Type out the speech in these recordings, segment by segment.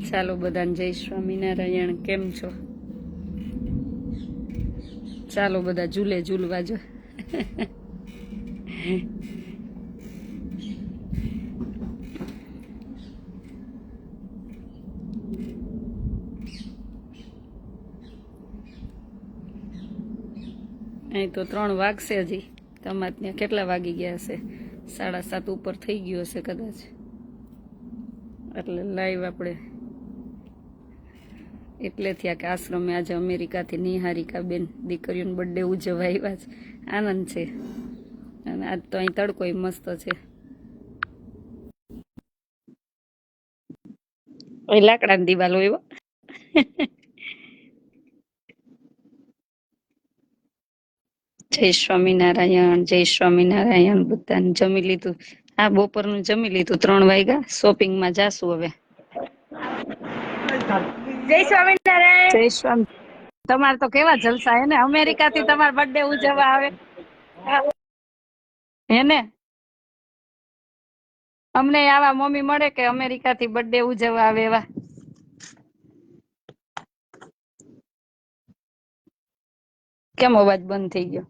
ચાલો બધાને જય સ્વામિનારાયણ. કેમ છો? ચાલો બધા ઝૂલે ઝૂલવા જો. અહીં તો 3 વાગશે હજી. તમારે ત્યાં કેટલા વાગી ગયા હશે? 7:30 ઉપર થઈ ગયો હશે કદાચ. એટલે લાઈવ આપણે એટલે થયા કે આશ્રમે આજે અમેરિકાથી નિહારિકા બેન દીકરીઓનો બર્થડે ઉજવવા આવ્યા છે. આનંદ છે. અને આજ તો અહીં તડકોય મસ્ત છે. અહીં લાકડાની દિવાલ હોય. જય સ્વામિનારાયણ. જય સ્વામિનારાયણ. બધાને જમી લીધું? હા, બપોરનું જમી લીધું. 3 વાગ્યા. શોપિંગમાં જાશું હવે. જય સ્વામિનારાયણ. જય સ્વામી. તમારે તો કેવા જલસા હે ને, અમેરિકાથી તમારો બર્થડે ઉજવવા આવે હે ને. અમને આવા મમ્મી મળે કે અમેરિકાથી બર્થડે ઉજવવા આવે એવા. કેમ અવાજ બંધ થઈ ગયો?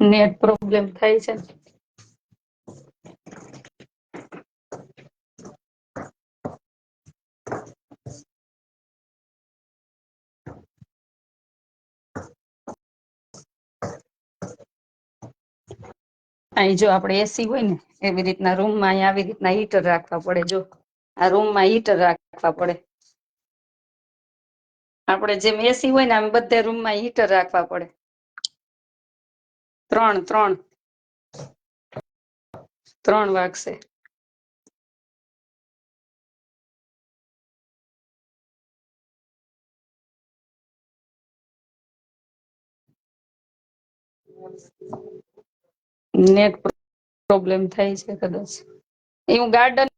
નેટ પ્રોબ્લેમ થાય છે. અહીં જો આપણે એસી હોય ને એવી રીતના રૂમમાં અહીં આવી રીતના હીટર રાખવા પડે. જો આ રૂમમાં હીટર રાખવા પડે. આપણે જેમ એસી હોય ને આમ બધે રૂમમાં હીટર રાખવા પડે. 3 વાગશે. નેટ પ્રોબ્લેમ થાય છે કદાચ. હું ગાર્ડન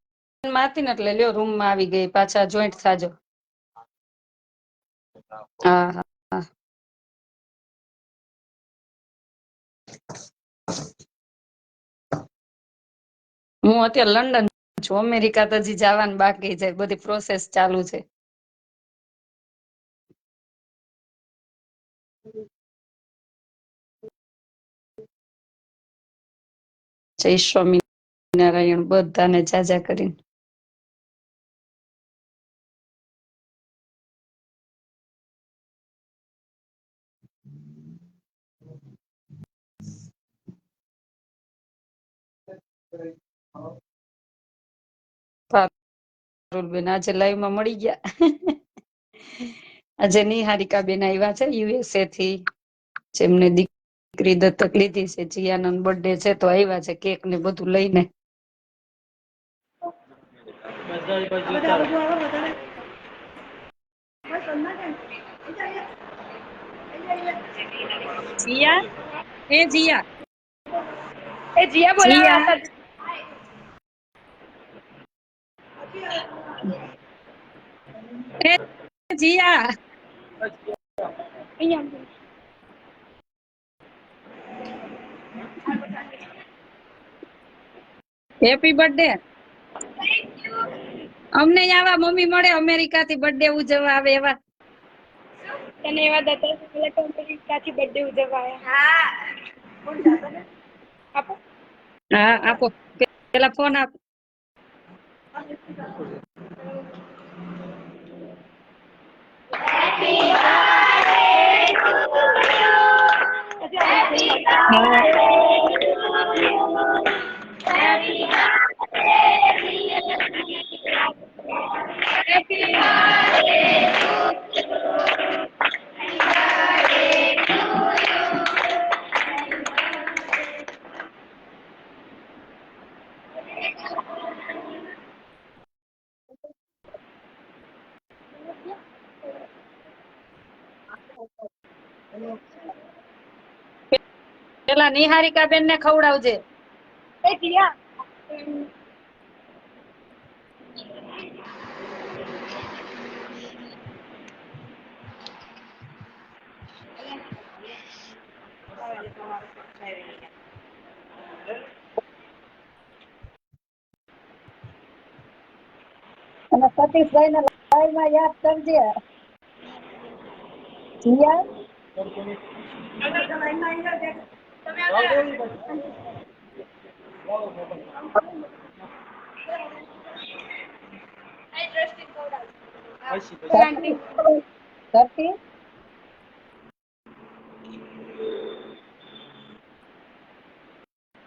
માં હતી ને એટલે લ્યો રૂમમાં આવી ગઈ. પાછા જોઈન્ટ થાજો. હા હા. હું અત્યારે લંડન છું. અમેરિકા તો હજી જવાનું બાકી છે. બધી પ્રોસેસ ચાલુ છે. જય સ્વામિનારાયણ બધાને જાજા કરીને. પારુલબેન આજે લાઈવ માં મળી ગયા. આજે નિહારિકા બેન આવ્યા છે યુએસએ થી. જેમને દીકરી દત્તક લીધી છે. જીયાનો બર્થડે છે તો આવ્યા છે કેક ને બધું લઈને. જીયા એ જીયા એ જીયા બોલાવા જીયા હતા. એ જીયા હેપી બર્થડે. અમને આવા મમ્મી મળે અમેરિકા થી બર્થડે ઉજવવા આવે એવા. તને એવા દત્તા અમેરિકાથી બર્થડે ઉજવવા આવ્યા. હા. આપો. હા આપો. પેલા ફોન આપો. હા. પેલા નિહારિકા બેન ને ખવડાવજે. એ જીયા. અને સતીશભાઈ ને લાઈવ માં યાદ કરજે. જીયા ધરતી ધરતી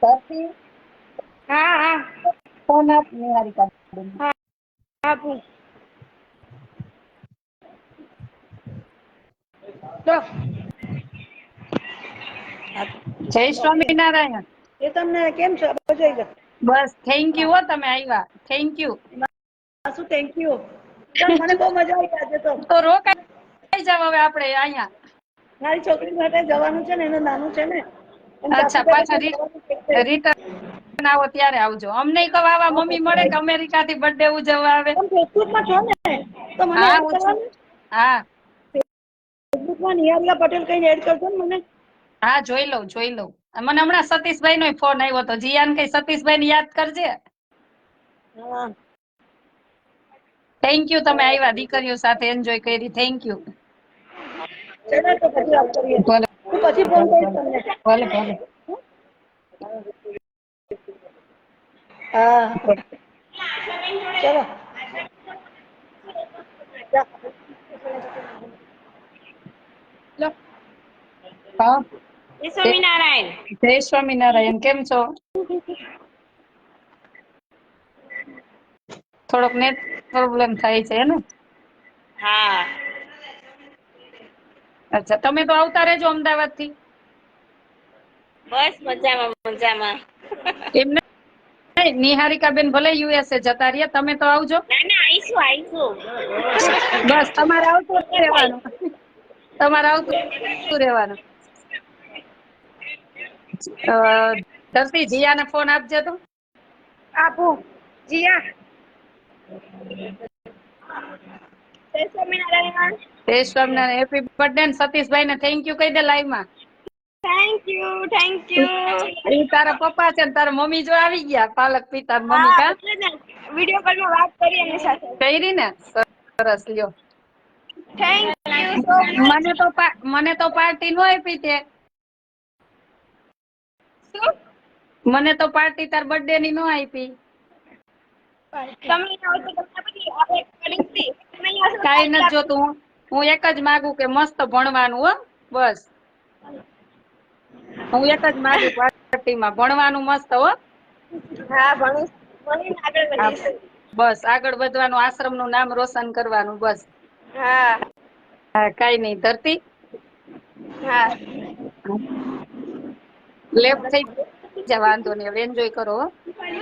ધરતી હા હા ફોન આપ નિહારિકા. આપું તો જય સ્વામિનારાયણ. એ તમને કેમ છો? બધું બસ થેન્ક યુ હો, તમે આવ્યા. Thank you. શું થેન્ક યુ. ચાલ મને બહુ મજા આવી આજે તો. તો રોકાઈ જાવ હવે આપણે અહીંયા. મારી છોકરી માટે જવાનું છે ને, એનું નાનું છે ને. એમ અચ્છા, સાસુ પાછા જવાનું છે. રિટર્ન આવો ત્યારે આવજો. અમને કહો આવા મમ્મી મળે કે અમેરિકા થી બર્થડે ઉજવવા આવે. તમે ફેસબુકમાં છો ને, તો મને હા એડ હું છું. કરવાનું. હા ફેસબુકમાં નિહારિકા પટેલ કઈ એડ કરજો ને મને. હા જોઈ લઉં જોઈ લઉં. મને હમણાં સતીશભાઈ નો ફોન આવ્યો હતો. જીયાન કઈ સતીશભાઈ ને યાદ કરજે. હા થેન્ક યુ, તમે આવ્યા. દીકરીઓ સાથે એન્જોય કરી. Thank you. ચલો તો પછી વાત કરીએ. ભલે હું પછી ફોન કરીશ તમને. ભલે ભલે. હા ચલો. હા જય સ્વામિનારાયણ. જય સ્વામિનારાયણ. કેમ છો? થોડોક નેટ પ્રોબ્લેમ થાય છે ને. હા અચ્છા, તમે તો આવતા રહેજો અમદાવાદ થી. બસ મજામાં મજામાં. એમને નિહારિકા બેન ભલે યુએસએ જતા રહ્યા, તમે તો આવજો. ના ના આઈશું આઈશું. બસ તમારે આવતું રહેવાનું. તમારે આવતું રહેવાનું. ધરતી જીયાને ફોન આપજે તો. આપું જીયા. જય સ્વામિનારાયણ. જય સ્વામિનારાયણ. હેપી બર્થડે ને સતીશભાઈ ને થેન્ક યુ કહી દે લાઈવ માં. Thank you thank you. એ તારા પપ્પા છે ને તારા મમ્મી જો આવી ગયા. પાલક પિતા મમ્મી હા કા એટલે ને વિડીયો કોલમાં વાત કરી એની સાથે. કરી ને. સરસ લ્યો. Thank you so much. મને તો પાર્ટી નો આપી તે. શું? મને તો પાર્ટી તાર બર્થડે ની નો આપી. તમે આવો તો તમને બધી આપણે કરીશી. તમે આવશો તો કાઈ પાર્ટી નથી આપીશું. જોતું. હું એક જ માગુ કે મસ્ત ભણવાનું હો. બસ હું એક જ માગુ પાર્ટીમાં ભણવાનું મસ્ત હો. હા ભણીને આગળ હા વધીશ. બસ આગળ વધવાનું, આશ્રમ નું નામ રોશન કરવાનું બસ. હા હા કઈ નઈ. ધરતી હા લેફ્ટ થઈ જા, વાંધો નઈ. હવે એન્જોય કરો હો.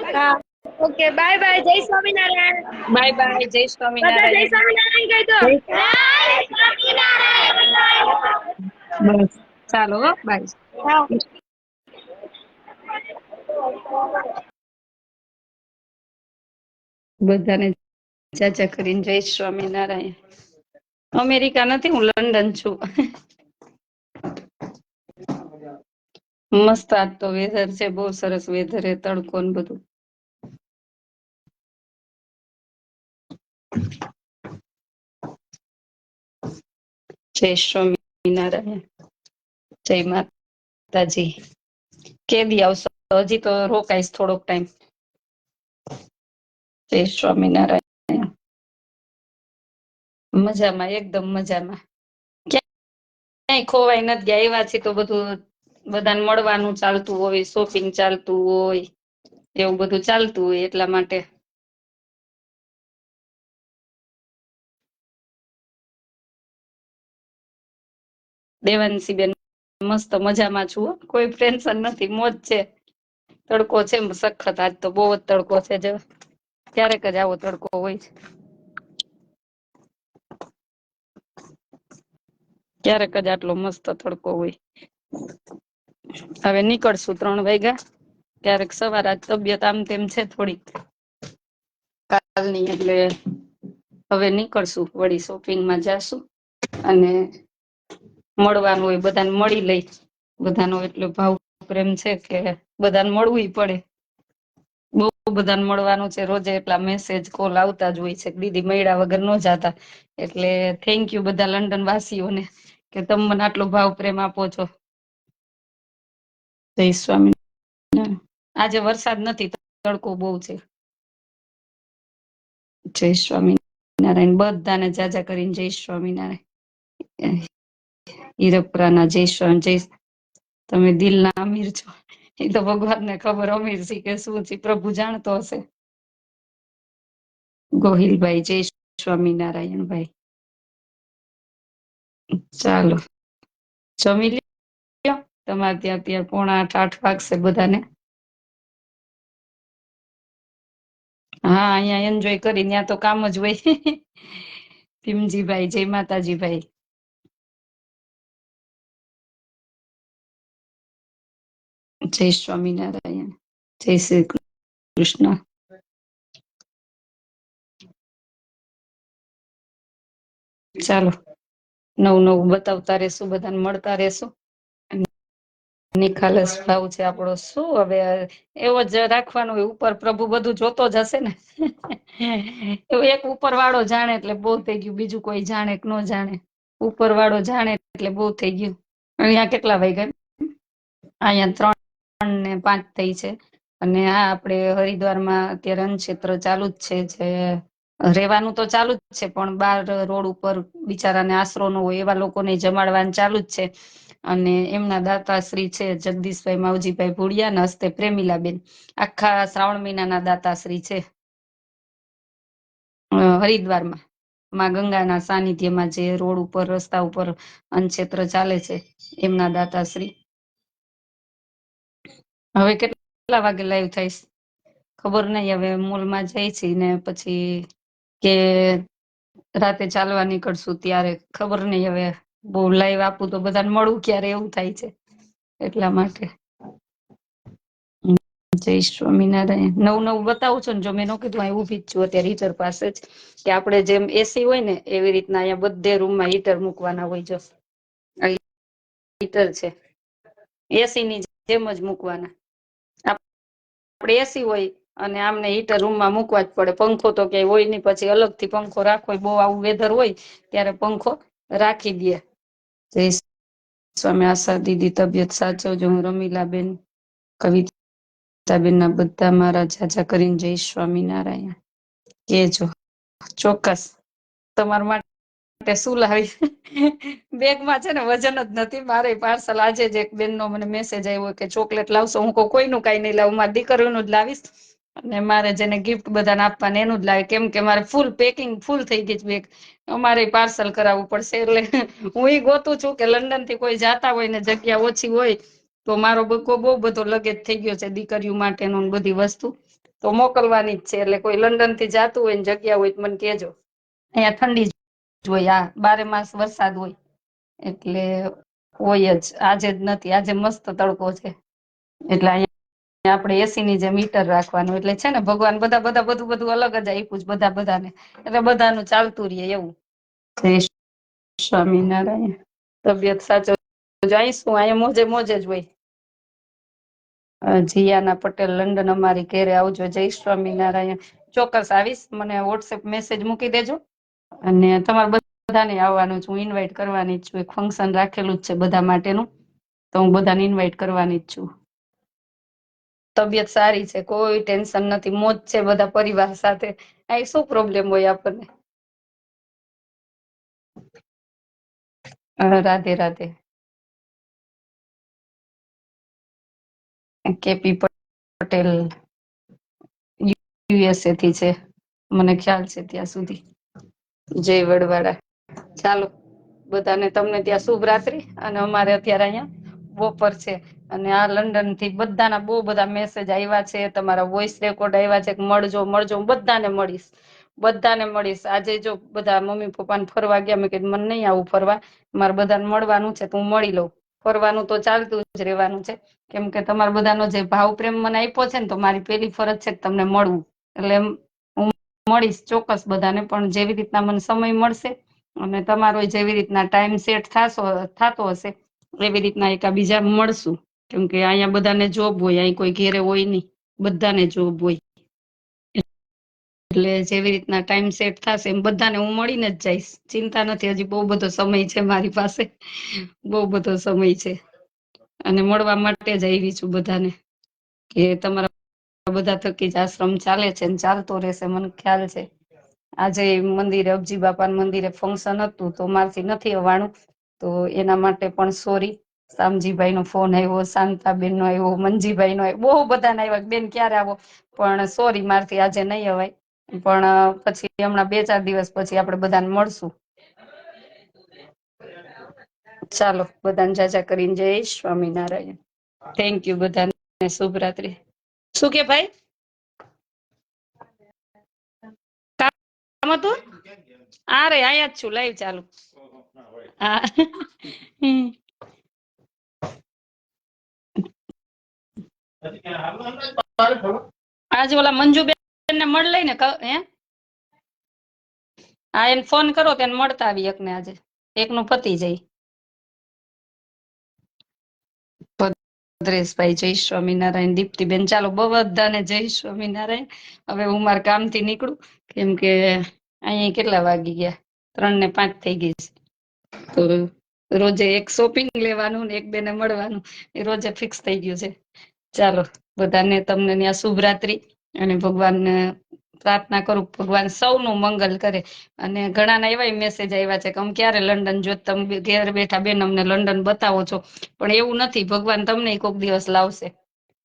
હા ઓકે બાય બાય. જય સ્વામિનારાયણ. Bye bye. જય બધા જય સ્વામિનારાયણ. સ્વામિનારાયણ કહી દો. જય જય સ્વામિનારાયણ. બસ ચાલો હો. બાય. હા બધાને ચાચા કરીને જય સ્વામિનારાયણ. અમેરિકા નથી, હું લંડન છું. મસ્ત આજ તો વેધર છે. બહુ સરસ વેધર છે. તડકો ને બધું. જય સ્વામિનારાયણ. જય માતાજી. કે દી આવશો? હજી તો રોકાઈશ થોડોક ટાઈમ. જય સ્વામિનારાયણ. મજામાં, એકદમ મજામાં. ક્યાંય ખોવાઈ નથી ગયા. એવા છે તો બધું બધાને મળવાનું ચાલતું હોય, શોપિંગ ચાલતું હોય, એવું બધું ચાલતું હોય એટલા માટે. દેવાંશી બેન મસ્ત મજામાં છું. કોઈ ટેન્શન નથી, મોજ છે. તડકો છે સખત. આજ તો બહુ જ તડકો છે. ક્યારેક જ આવો તડકો હોય છે. ક્યારેક જ આટલો મસ્ત તડકો હોય. હવે નીકળશું 3 વાગ્યા. ક્યારેક સવાર આજ તબિયત આમ તેમ છે થોડીક કાલની, એટલે હવે નીકળશું. વળી શોપિંગમાં જાશું અને મળવાનું હોય, બધાને મળી લઈ. બધાનો એટલો ભાવ પ્રેમ છે કે બધાને મળવું પડે. બહુ બધાને મળવાનું છે રોજે, એટલા મેસેજ કોલ આવતા જ હોય છે. દીદી મળ્યા વગર ન જાતા. એટલે થેન્ક યુ બધા લંડન વાસીઓને કે તમે મને આટલો ભાવ પ્રેમ આપો છો. જય સ્વામી. આજે વરસાદ નથી, તડકો બહુ છે. જય સ્વામિનારાયણ. બધાને જાજા કરીને જય સ્વામિનારાયણ. હીરપરાના જય સ્વામી. જય, તમે દિલના અમીર છો. એ તો ભગવાનને ખબર અમીર સી કે શું છે, પ્રભુ જાણતો હશે. ગોહિલભાઈ જય સ્વામિનારાયણ ભાઈ. ચાલો જમી લ્યો. તમારે ત્યાં 7:45 વાગશે બધાને. હા, અહીંયા એન્જોય કરી, ત્યાં તો કામ જ હોય. ભીમજીભાઈ જય માતાજી ભાઈ. જય સ્વામિનારાયણ. જય શ્રી કૃષ્ણ. ચાલો નવું નવું બતાવતા રહેશું, બધાને મળતા રહેશું. નિખાલસ ભાવ છે આપણો, શું હવે એવો જ રાખવાનો હોય. ઉપર પ્રભુ બધું જોતો જ હશે ને. એવું એક ઉપર વાળો જાણે એટલે બહુ થઈ ગયું, બીજું કોઈ જાણે કે ન જાણે. ઉપર વાળો જાણે એટલે બહુ થઈ ગયું. અહીંયા કેટલા વાગ્યા? અહીંયા 3:05 થઈ છે. અને આ આપણે હરિદ્વારમાં અત્યારે અન્નક્ષેત્ર ચાલુ જ છે. જે રેવાનું તો ચાલુ જ છે, પણ બાર રોડ ઉપર બિચારાને આશરો ન હોય એવા લોકોને જમાડવાનું ચાલુ જ છે. અને એમના દાતાશ્રી છે જગદીશભાઈ માવજીભાઈ ભુડિયા, હસ્તે પ્રેમીલાબેન. આખા શ્રાવણ મહિનાના દાતાશ્રી છે. હરિદ્વારમાં માં ગંગાના સાનિધ્યમાં જે રોડ ઉપર, રસ્તા ઉપર અન્નક્ષેત્ર ચાલે છે, એમના દાતાશ્રી. હવે કેટલા વાગે લાઈવ થઈશ ખબર નઈ. હવે મોલમાં જાય છે ને પછી કે રાતે ચાલવા નીકળશું ત્યારે ખબર નઈ. હવે બહુ લાઈવ આપું તો બધાને મળું ક્યારે, એવું થાય છે એટલા માટે. જય સ્વામિનારાયણ. નવું નવું બતાવું છો ને. જો મેં ન કીધું અહીં ઊભી જ છું અત્યારે હીટર પાસે જ, કે આપણે જેમ એસી હોય ને એવી રીતના અહીંયા બધે રૂમમાં હીટર મૂકવાના હોય. જો આ હીટર છે, એસી ની જેમ જ મૂકવાના. આપણે એસી હોય અને આમને હીટર રૂમમાં મુકવા જ પડે. પંખો તો ક્યાંય હોય નહી, પછી અલગ થી પંખો રાખવો હોય. બહુ આવું વેધર હોય ત્યારે પંખો રાખી દે. જય સ્વામી. આશા દીદી તબિયત સાચવજો. હું રમીલાબેન, કવિતાબેન ના બધા મારા જાજા કરીને જય સ્વામિનારાયણ કેજો. ચોક્કસ. તમારા માટે શું લાવી? બેગમાં છે ને વજન જ નથી. મારે પાર્સલ આજે જ એક બેન નો મને મેસેજ આવ્યો કે ચોકલેટ લાવશો. હું કોઈનું કઈ નહીં લાવું, મારી દીકરીનું જ લાવીશ. અને મારે જેને ગિફ્ટ બધાને આપવાને એનું જ લાવે, કેમ કે મારે ફૂલ પેકિંગ ફૂલ થઈ ગઈ બેગ. અમારે પાર્સલ કરાવવું પડશે. એટલે હું ઈ ગોતું છું કે લંડન થી કોઈ જાતા હોય ને જગ્યા ઓછી હોય તો મારો બહુ બધો લગેજ થઈ ગયો છે દીકરીઓ માટેનો, બધી વસ્તુ તો મોકલવાની જ છે. એટલે કોઈ લંડન થી જાતું હોય ને જગ્યા હોય તો મને કેજો. અહીંયા ઠંડી જ હોય. આ 12 માસ વરસાદ હોય એટલે હોય જ. આજે જ નથી, આજે મસ્ત તડકો છે. એટલે અહીંયા આપણે એસી ની જેમ હીટર રાખવાનું. એટલે છે ને ભગવાન બધું અલગ જ આપ્યું છે બધાને. એટલે બધાનું ચાલતું રે એવું. જય સ્વામિનારાયણ. તબિયત સાચવજો. જઈશું અહીંયા મોજે મોજે જ હોય. જીયાના પટેલ લંડન અમારી ઘેરે આવજો. જય સ્વામિનારાયણ. ચોક્કસ આવીશ. મને વોટ્સએપ મેસેજ મૂકી દેજો. અને તમારે બધાને આવવાનું છે. હું ઇન્વાઈટ કરવાની છું. એક ફંક્શન રાખેલું જ છે બધા માટેનું, તો હું બધાને ઇન્વાઈટ કરવાની જ છું. તબિયત સારી છે, કોઈ ટેન્શન નથી, મોજ છે બધા પરિવાર સાથે. અહીં શું પ્રોબ્લેમ હોય આપણને? રાધે રાધે. કેપી પટેલ યુએસએ થી છે, મને ખ્યાલ છે ત્યાં સુધી. જય વડવાડા. ચાલો બધાને, તમને ત્યાં શુભ રાત્રિ. અને અમારે અત્યારે અહીંયા બપોર છે. અને આ લંડન થી બધાના બહુ બધા મેસેજ આવ્યા છે. તમારા વોઇસ રેકોર્ડ આવ્યા છે. મળજો મળજો. હું બધાને મળીશ, બધાને મળીશ. આજે જો બધા મમ્મી પપ્પાને ફરવા ગયા, મેં કીધું મને નહીં આવું ફરવા, મારે બધાને મળવાનું છે તો હું મળી લઉં. ફરવાનું તો ચાલતું જ રહેવાનું છે, કેમ કે તમારા બધાનો જે ભાવ પ્રેમ મને આપ્યો છે ને, તો મારી પેલી ફરજ છે કે તમને મળવું. એટલે હું મળીશ ચોક્કસ બધાને, પણ જેવી રીતના મને સમય મળશે અને તમારો જેવી રીતના ટાઈમ સેટ થતો હશે એવી રીતના એકા બીજા મળશું. કેમ કે અહીંયા બધાને જોબ હોય, અહીં કોઈ ઘેરે હોય નહીં. બધાને જોબ હોય, એટલે જેવી રીતના ટાઈમ સેટ થશે એમ બધાને હું મળીને જ જઈશ. ચિંતા નથી, હજી બહુ બધો સમય છે મારી પાસે, બહુ બધો સમય છે. અને મળવા માટે જ આવી છું બધાને, કે તમારા બધા થકી જ આશ્રમ ચાલે છે ને ચાલતો રહેશે. મને ખ્યાલ છે આજે મંદિરે અબજી બાપા મંદિરે ફંક્શન હતું તો મારથી નથી અવાણું, તો એના માટે પણ સોરી. શામજીભાઈ નો ફોન આવ્યો, શાંતાબેન નો આવ્યો, મંજીભાઈ નો આવ્યો, બહુ બધાને આવ્યા બેન ક્યારે આવો, પણ સોરી મારથી આજે નહીં અવાય. પણ પછી હમણાં 2-4 દિવસ પછી આપણે બધાને મળશું. ચાલો બધાને જાજા કરીને જય સ્વામિનારાયણ. થેન્ક યુ બધાને, શુભરાત્રી. શું કે ભાઈ કામ હતું? અરે આયા જ છું, લાઈવ ચાલુ. હા આજે ઓલા મંજુબેન ને મળ લઈ ને હે, હા એને ફોન કરો તેને મળતા આવી એકને, આજે એકનું પતી જાય. ભદ્રેશભાઈ જય સ્વામિનારાયણ. દીપ્તિબેન ચાલો બધાને જય સ્વામિનારાયણ. હવે હું મારા કામથી નીકળું, કેમ કે અહીંયા કેટલા વાગી ગયા, 3 ને 5 થઈ ગઈ છે. તો રોજે એક શોપિંગ લેવાનું ને એક બેને મળવાનું એ રોજે ફિક્સ થઈ ગયું છે. ચાલો બધાને તમને ત્યાં શુભરાત્રી, અને ભગવાનને પ્રાર્થના કરું ભગવાન સૌનું મંગલ કરે. અને ઘણાના એવા મેસેજ આવ્યા છે કે અમે ક્યારે લંડન જો, તમે ઘેર બેઠા બેન અમને લંડન બતાવો છો, પણ એવું નથી, ભગવાન તમને કોક દિવસ લાવશે.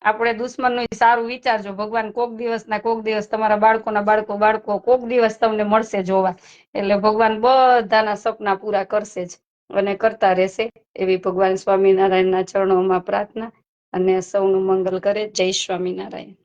આપણે દુશ્મનનું સારું વિચારજો, ભગવાન કોક દિવસ તમારા બાળકો કોક દિવસ તમને મળશે જોવા. એટલે ભગવાન બધાના સપના પૂરા કરશે જ અને કરતા રહેશે, એવી ભગવાન સ્વામિનારાયણના ચરણોમાં પ્રાર્થના. અને સૌનું મંગલ કરે. જય સ્વામિનારાયણ.